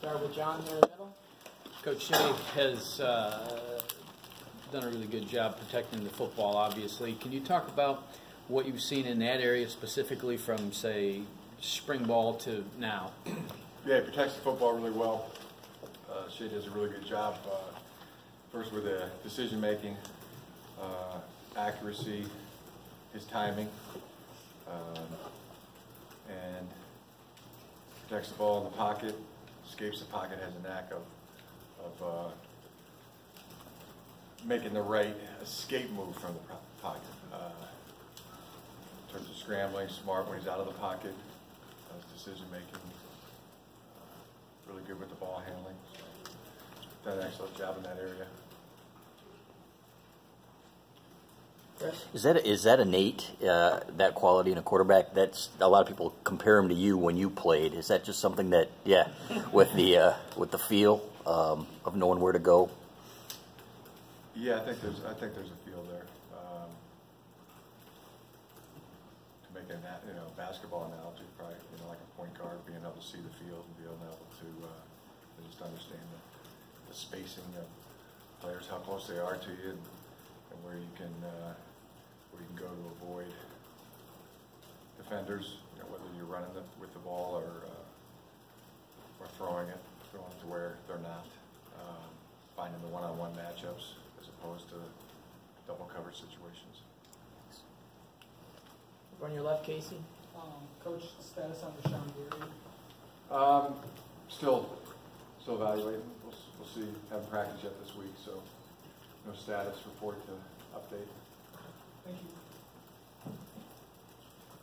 start with John here in the middle. Coach Shea has done a really good job protecting the football, obviously. Can you talk about what you've seen in that area specifically from, say, spring ball to now? Yeah, he protects the football really well. Shea does a really good job, first with the decision-making, accuracy, his timing, and protects the ball in the pocket, escapes the pocket, has a knack of making the right escape move from the pocket. In terms of scrambling, smart when he's out of the pocket, does decision-making, really good with the ball handling. So, done an excellent job in that area. Is that innate, that quality in a quarterback? That's a lot of people compare him to you when you played. Is that just something that, with the feel of knowing where to go? Yeah, I think there's a feel there. To make a basketball analogy, probably like a point guard, being able to see the field and being able to just understand the spacing of players, how close they are to you, and where you can go to avoid defenders, whether you're running with the ball or throwing it to where they're not, finding the one-on-one matchups as opposed to double coverage situations. On your left, Casey. Coach, status on Rashawn Gary? Still evaluating. We'll see. Haven't practiced yet this week, so no status report to update. Thank you.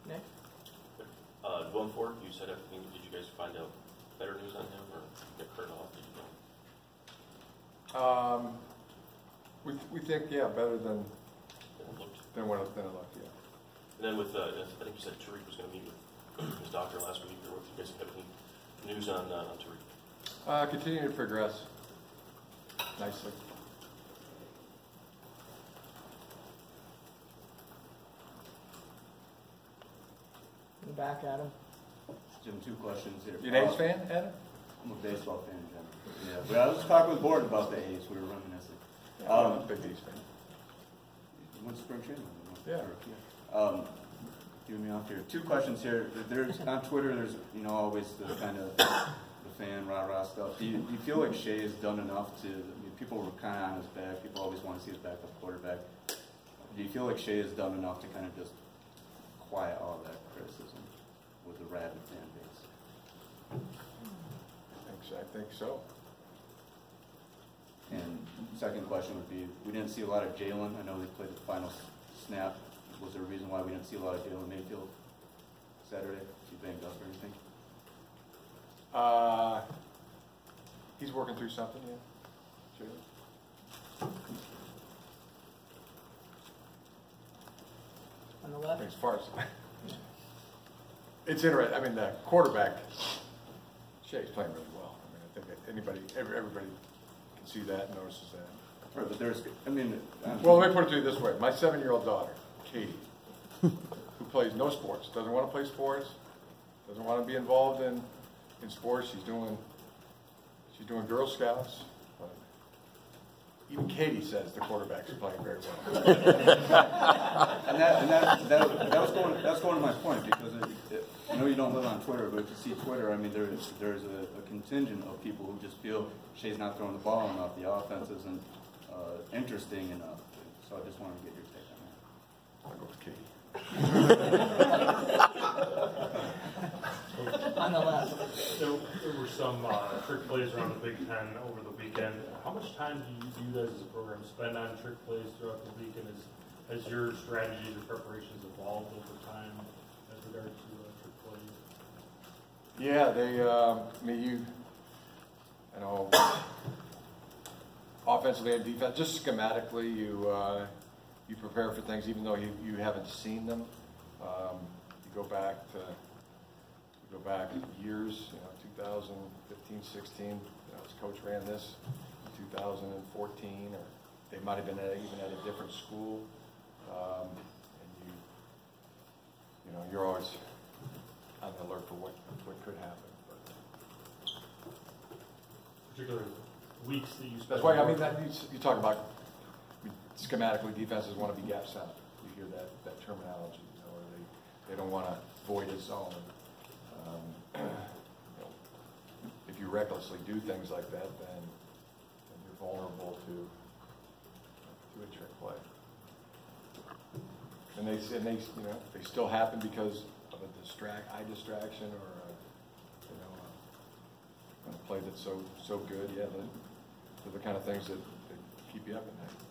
Nick? Going forward, you said everything. Did you guys find out better news on him, or Nick Curdoff? We think, better than what it looked, yeah. And then with, I think you said Tariq was going to meet with his doctor last week. Or what you guys have any news on Tariq? Continuing to progress nicely. In the back, Adam. Jim, 2 questions here. You an A's fan, Adam? I'm a baseball fan in general. Yeah, but I was talking with the board about the A's. We were reminiscing. I'm a big A's fan. You went to spring training? Yeah. Giving me off here. 2 questions here. There's on Twitter. There's always the kind of the fan rah stuff. Do you feel like Shea has done enough to? People were kind of on his back. People always want to see his backup quarterback. Do you feel like Shea has done enough to kind of just quiet all that criticism with the rabid fan base? I think so. And second question would be, we didn't see a lot of Jalen. I know they played the final snap. Was there a reason why we didn't see a lot of Jalen Mayfield Saturday? Is he banged up or anything? He's working through something, yeah. Jalen. On the left. As far as it's interesting. I mean, the quarterback, Shea's playing really well. I mean, I think that everybody can see that and notices that. Right, but well, let me put it to you this way. My 7-year-old daughter, Katie, who plays no sports, doesn't want to play sports, doesn't want to be involved in sports. She's doing Girl Scouts. Even Katie says the quarterback's playing very well. and that's going to my point, because I know you don't live on Twitter, but if you see Twitter, I mean, there's a contingent of people who just feel Shea's not throwing the ball enough, the offense isn't interesting enough. So I just want to get your take on that. I'll go with Katie. On the left. There were some trick plays around the Big Ten over the weekend. How much time do you guys as a program spend on trick plays throughout the week, and has your strategies or preparations evolved over time as regards to trick plays? Yeah, offensively and defense, just schematically, you prepare for things even though you haven't seen them. You go back years, 2015, 16. His coach ran this in 2014, or they might have been even at a different school. And you're always on the alert for what could happen. But particular weeks that you spend? That's why, I mean, you talk about, schematically, defenses want to be gap set. You hear that terminology, you know, or they don't want to void a zone. You know, if you recklessly do things like that, then you're vulnerable to a trick play. And they you know, they still happen because of a eye distraction or a play that's so good. Yeah, they're the kind of things that keep you up at night.